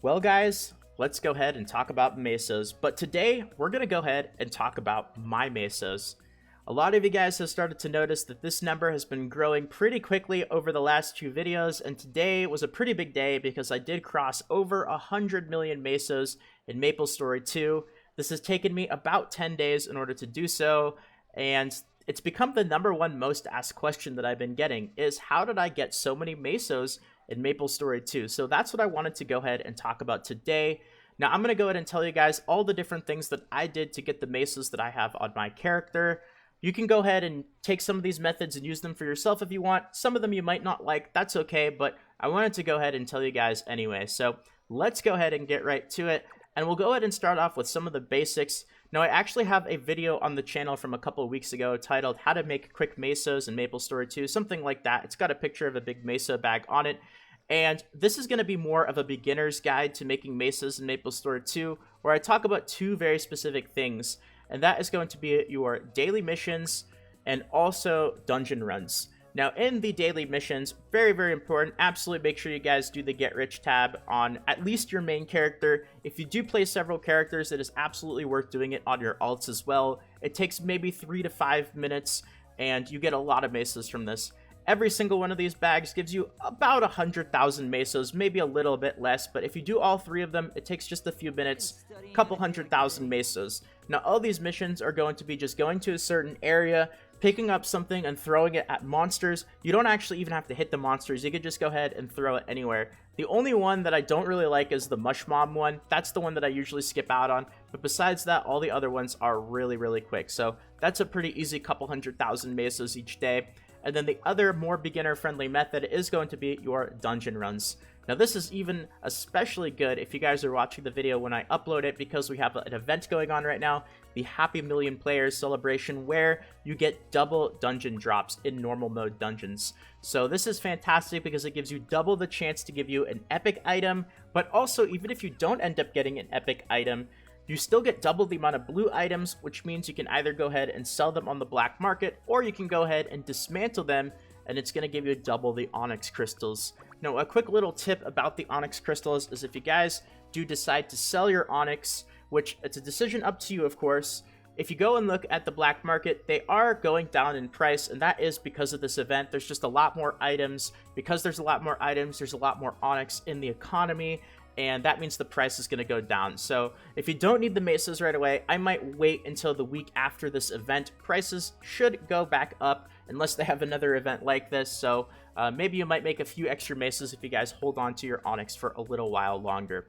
Well guys, let's go ahead and talk about Mesos, but today we're going to go ahead and talk about my Mesos. A lot of you guys have started to notice that this number has been growing pretty quickly over the last two videos, and today was a pretty big day because I did cross over 100 million Mesos in Maplestory 2. This has taken me about 10 days in order to do so, and it's become the #1 most asked question that I've been getting is how did I get so many Mesos in Maplestory 2? So that's what I wanted to go ahead and talk about today. Now I'm going to go ahead and tell you guys all the different things that I did to get the Mesos that I have on my character. You can go ahead and take some of these methods and use them for yourself if you want. Some of them you might not like, that's okay, but I wanted to go ahead and tell you guys anyway. So let's go ahead and get right to it. And we'll go ahead and start off with some of the basics. Now, I actually have a video on the channel from a couple of weeks ago titled How to Make Quick Mesos in Maplestory 2, something like that. It's got a picture of a big Meso bag on it. And this is going to be more of a beginner's guide to making Mesos in Maplestory 2, where I talk about two very specific things. And that is going to be your daily missions and also dungeon runs. Now, in the daily missions, very, very important, absolutely make sure you guys do the Get Rich tab on at least your main character. If you do play several characters, it is absolutely worth doing it on your alts as well. It takes maybe 3 to 5 minutes, and you get a lot of Mesos from this. Every single one of these bags gives you about 100,000 Mesos, maybe a little bit less, but if you do all 3 of them, it takes just a few minutes, a couple 100,000 Mesos. Now, all these missions are going to be just going to a certain area, picking up something and throwing it at monsters. You don't actually even have to hit the monsters. You could just go ahead and throw it anywhere. The only one that I don't really like is the Mush Mob one. That's the one that I usually skip out on. But besides that, all the other ones are really, really quick. So that's a pretty easy couple 100,000 Mesos each day. And then the other more beginner-friendly method is going to be your dungeon runs. Now, this is even especially good if you guys are watching the video when I upload it, because we have an event going on right now, the Happy Million Players celebration, where you get double dungeon drops in normal mode dungeons. So this is fantastic because it gives you double the chance to give you an epic item, but also even if you don't end up getting an epic item, you still get double the amount of blue items, which means you can either go ahead and sell them on the black market, or you can go ahead and dismantle them, and it's going to give you double the Onyx Crystals. Now, a quick little tip about the Onyx Crystals is if you guys do decide to sell your Onyx, which it's a decision up to you, of course, if you go and look at the black market, they are going down in price, and that is because of this event. There's just a lot more items. Because there's a lot more items, there's a lot more Onyx in the economy, and that means the price is going to go down. So if you don't need the Mesos right away, I might wait until the week after this event. Prices should go back up unless they have another event like this. So maybe you might make a few extra Mesos if you guys hold on to your Onyx for a little while longer.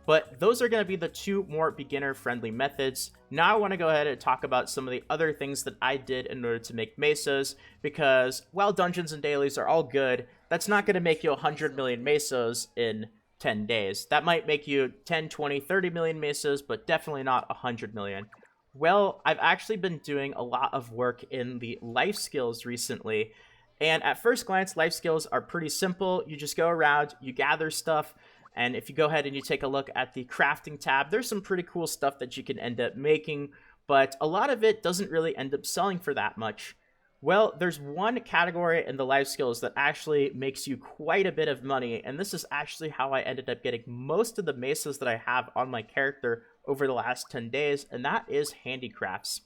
But those are going to be the two more beginner-friendly methods. Now I want to go ahead and talk about some of the other things that I did in order to make Mesos, because while dungeons and dailies are all good, that's not going to make you 100 million Mesos in 10 days. That might make you 10, 20, 30 million Mesos, but definitely not 100 million. Well, I've actually been doing a lot of work in the life skills recently, and at first glance, life skills are pretty simple. You just go around, you gather stuff, and if you go ahead and you take a look at the crafting tab, there's some pretty cool stuff that you can end up making, but a lot of it doesn't really end up selling for that much. Well, there's one category in the life skills that actually makes you quite a bit of money, and this is actually how I ended up getting most of the Mesos that I have on my character over the last 10 days, and that is handicrafts.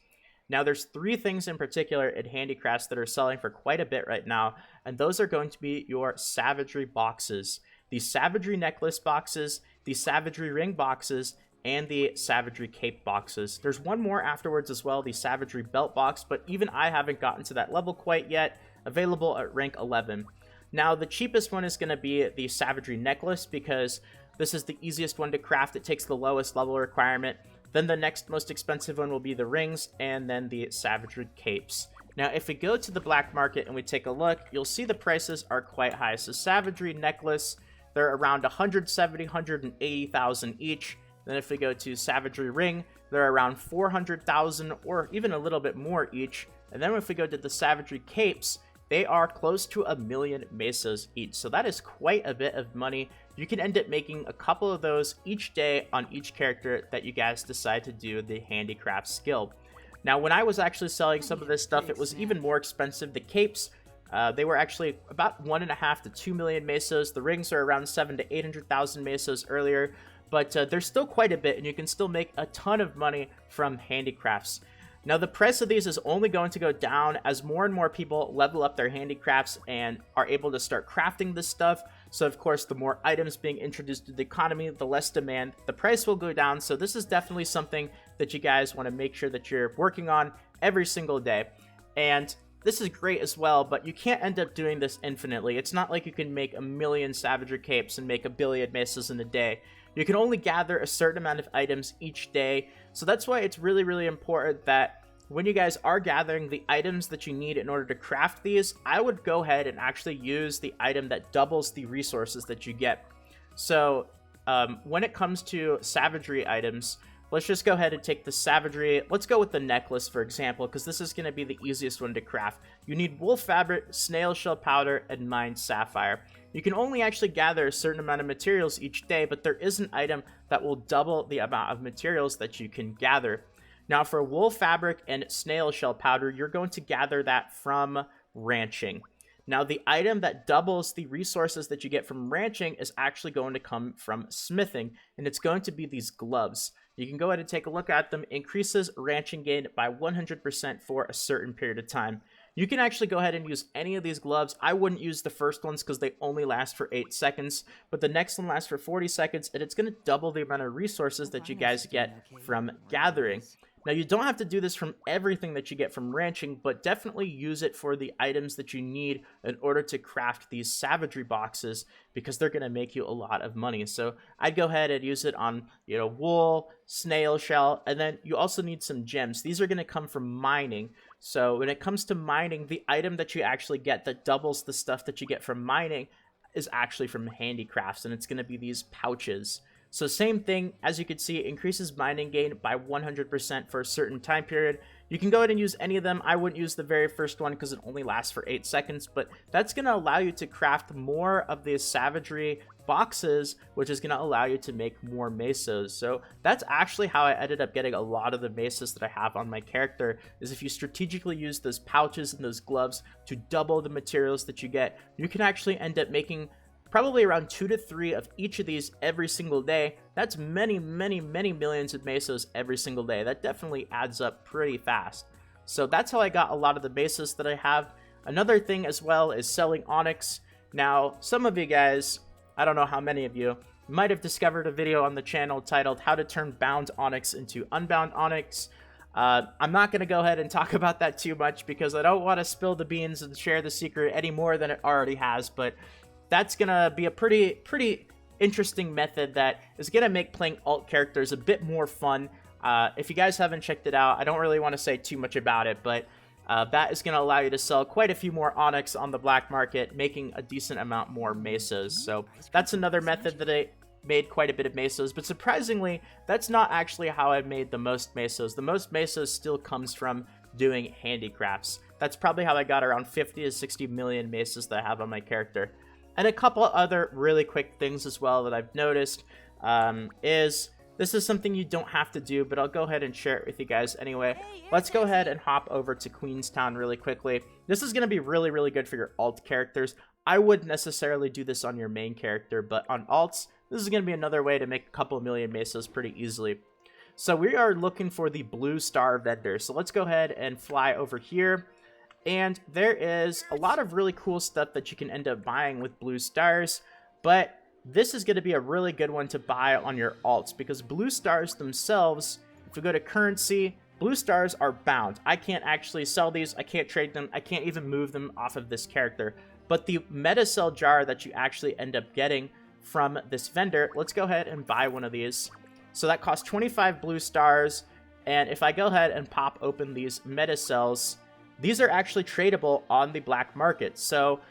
Now, there's 3 things in particular in handicrafts that are selling for quite a bit right now, and those are going to be your Savagery boxes, the Savagery necklace boxes, the Savagery ring boxes, and the Savagery cape boxes. There's one more afterwards as well, the Savagery belt box, but even I haven't gotten to that level quite yet, available at rank 11. Now, the cheapest one is going to be the Savagery necklace, because this is the easiest one to craft. It takes the lowest level requirement. Then the next most expensive one will be the rings, and then the Savagery capes. Now, if we go to the black market and we take a look, you'll see the prices are quite high. So Savagery necklace, they're around 170, 180,000 each. Then if we go to Savagery ring, they're around 400,000 or even a little bit more each. And then if we go to the Savagery capes, they are close to 1 million Mesos each. So that is quite a bit of money. You can end up making a couple of those each day on each character that you guys decide to do the handicraft skill. Now, when I was actually selling some of this stuff, it was even more expensive. The capes, They were actually about 1.5 to 2 million Mesos. The rings are around 7 to 800,000 Mesos earlier, but there's still quite a bit, and you can still make a ton of money from handicrafts. Now, the price of these is only going to go down as more and more people level up their handicrafts and are able to start crafting this stuff. So, of course, the more items being introduced to the economy, the less demand, the price will go down. So this is definitely something that you guys want to make sure that you're working on every single day. And this is great as well, but you can't end up doing this infinitely. It's not like you can make a million Savagery capes and make a billion Mesos in a day. You can only gather a certain amount of items each day. So that's why it's really, really important that when you guys are gathering the items that you need in order to craft these, I would go ahead and actually use the item that doubles the resources that you get. So when it comes to Savagery items, let's just go ahead and take the Savagery. Let's go with the necklace, for example, because this is going to be the easiest one to craft. You need wool fabric, snail shell powder, and mined sapphire. You can only actually gather a certain amount of materials each day, but there is an item that will double the amount of materials that you can gather. Now, for wool fabric and snail shell powder, you're going to gather that from ranching. Now, the item that doubles the resources that you get from ranching is actually going to come from smithing, and it's going to be these gloves. You can go ahead and take a look at them. Increases ranching gain by 100% for a certain period of time. You can actually go ahead and use any of these gloves. I wouldn't use the first ones because they only last for 8 seconds, but the next one lasts for 40 seconds, and it's going to double the amount of resources that you guys get from gathering. Now, you don't have to do this from everything that you get from ranching, but definitely use it for the items that you need in order to craft these Savagery boxes, because they're going to make you a lot of money. So I'd go ahead and use it on, wool, snail shell, and then you also need some gems. These are going to come from mining. So when it comes to mining, the item that you actually get that doubles the stuff that you get from mining is actually from handicrafts, and it's going to be these pouches. So same thing, as you can see, it increases mining gain by 100% for a certain time period. You can go ahead and use any of them. I wouldn't use the very first one because it only lasts for 8 seconds, but that's going to allow you to craft more of these Savagery boxes, which is going to allow you to make more Mesos. So that's actually how I ended up getting a lot of the Mesos that I have on my character, is if you strategically use those pouches and those gloves to double the materials that you get, you can actually end up making probably around 2 to 3 of each of these every single day. That's many, many, many millions of Mesos every single day. That definitely adds up pretty fast. So that's how I got a lot of the Mesos that I have. Another thing as well is selling Onyx. Now, some of you guys, I don't know how many of you, might have discovered a video on the channel titled How to Turn Bound Onyx into Unbound Onyx. I'm not going to go ahead and talk about that too much because I don't want to spill the beans and share the secret any more than it already has, but that's going to be a pretty interesting method that is going to make playing alt characters a bit more fun. If you guys haven't checked it out, I don't really want to say too much about it, but that is going to allow you to sell quite a few more Onyx on the black market, making a decent amount more Mesos. So that's another method that I made quite a bit of Mesos, but surprisingly, that's not actually how I made the most Mesos. The most Mesos still comes from doing handicrafts. That's probably how I got around 50 to 60 million Mesos that I have on my character. And a couple other really quick things as well that I've noticed is this is something you don't have to do, but I'll go ahead and share it with you guys anyway. Let's go ahead and hop over to Queenstown really quickly. This is going to be really, really good for your alt characters. I wouldn't necessarily do this on your main character, but on alts, this is going to be another way to make a couple million Mesos pretty easily. So we are looking for the Blue Star vendor. So let's go ahead and fly over here. And there is a lot of really cool stuff that you can end up buying with blue stars, but this is going to be a really good one to buy on your alts because blue stars themselves, if we go to currency, blue stars are bound. I can't actually sell these, I can't trade them, I can't even move them off of this character. But the meta cell jar that you actually end up getting from this vendor, let's go ahead and buy one of these. So that costs 25 blue stars, and if I go ahead and pop open these meta cells, these are actually tradable on the black market. So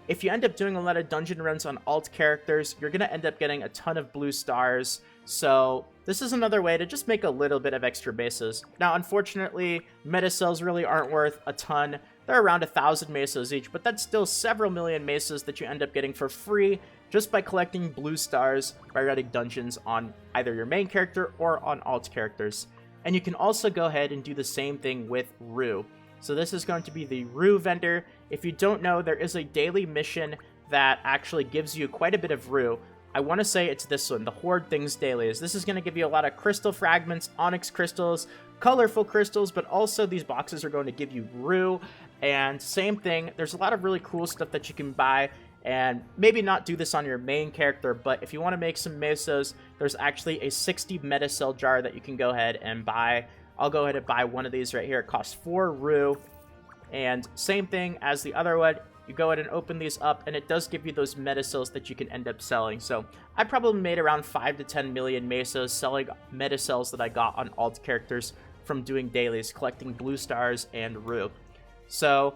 if you end up doing a lot of dungeon runs on alt characters, you're going to end up getting a ton of blue stars. So this is another way to just make a little bit of extra Mesos. Now, unfortunately, meta cells really aren't worth a ton. They're around 1,000 Mesos each, but that's still several million Mesos that you end up getting for free just by collecting blue stars by running dungeons on either your main character or on alt characters. And you can also go ahead and do the same thing with Rue. So this is going to be the Rue vendor. If you don't know, there is a daily mission that actually gives you quite a bit of Rue. I want to say it's this one, the Hoard Things Dailies. This is going to give you a lot of crystal fragments, onyx crystals, colorful crystals, but also these boxes are going to give you Rue. And same thing, there's a lot of really cool stuff that you can buy. And maybe not do this on your main character, but if you want to make some Mesos, there's actually a 60 Metacell jar that you can go ahead and buy. I'll go ahead and buy one of these right here. It costs 4 Rue. And same thing as the other one. You go ahead and open these up, and it does give you those Metacells that you can end up selling. So I probably made around 5 to 10 million Mesos selling Metacells that I got on alt characters from doing dailies, collecting blue stars and Rue. So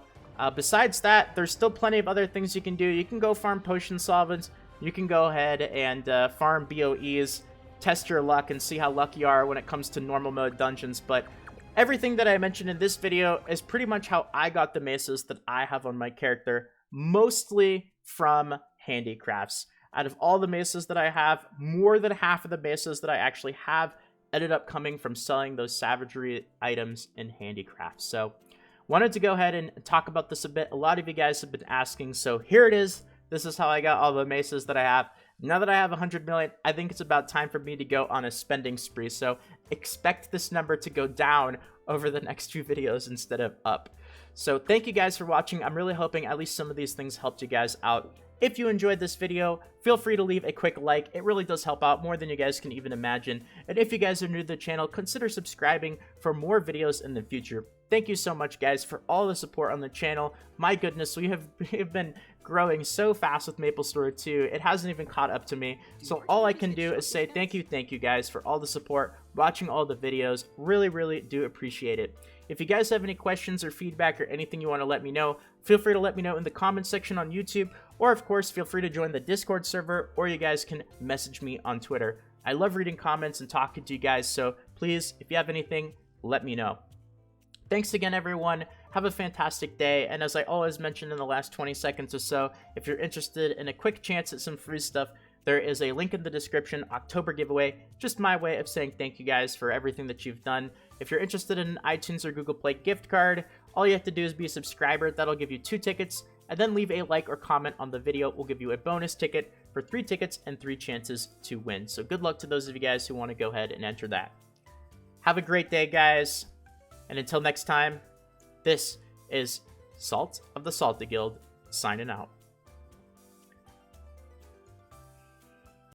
besides that, there's still plenty of other things you can do. You can go farm potion solvents. You can go ahead and farm BOEs, test your luck, and see how lucky you are when it comes to normal mode dungeons. But everything that I mentioned in this video is pretty much how I got the Mesos that I have on my character, mostly from handicrafts. Out of all the Mesos that I have, more than half of the Mesos that I actually have ended up coming from selling those Savagery items in handicrafts. So wanted to go ahead and talk about this a bit. A lot of you guys have been asking, so here it is. This is how I got all the Mesos that I have. Now that I have 100 million, I think it's about time for me to go on a spending spree. So expect this number to go down over the next few videos instead of up. So thank you guys for watching. I'm really hoping at least some of these things helped you guys out. If you enjoyed this video, feel free to leave a quick like. It really does help out more than you guys can even imagine. And if you guys are new to the channel, consider subscribing for more videos in the future. Thank you so much, guys, for all the support on the channel. My goodness, we have been growing so fast with Maplestory 2. It hasn't even caught up to me. So all I can do is say thank you guys for all the support, watching all the videos. Really, really do appreciate it. If you guys have any questions or feedback or anything you want to let me know, feel free to let me know in the comment section on YouTube, or of course, feel free to join the Discord server, or you guys can message me on Twitter. I love reading comments and talking to you guys, so please, if you have anything, let me know. Thanks again, everyone. Have a fantastic day. And as I always mention in the last 20 seconds or so, if you're interested in a quick chance at some free stuff, there is a link in the description, October giveaway. Just my way of saying thank you guys for everything that you've done. If you're interested in an iTunes or Google Play gift card, all you have to do is be a subscriber. That'll give you 2 tickets. And then leave a like or comment on the video. We'll give you a bonus ticket for 3 tickets and 3 chances to win. So good luck to those of you guys who want to go ahead and enter that. Have a great day, guys. And until next time, this is Salt of the Salty Guild, signing out.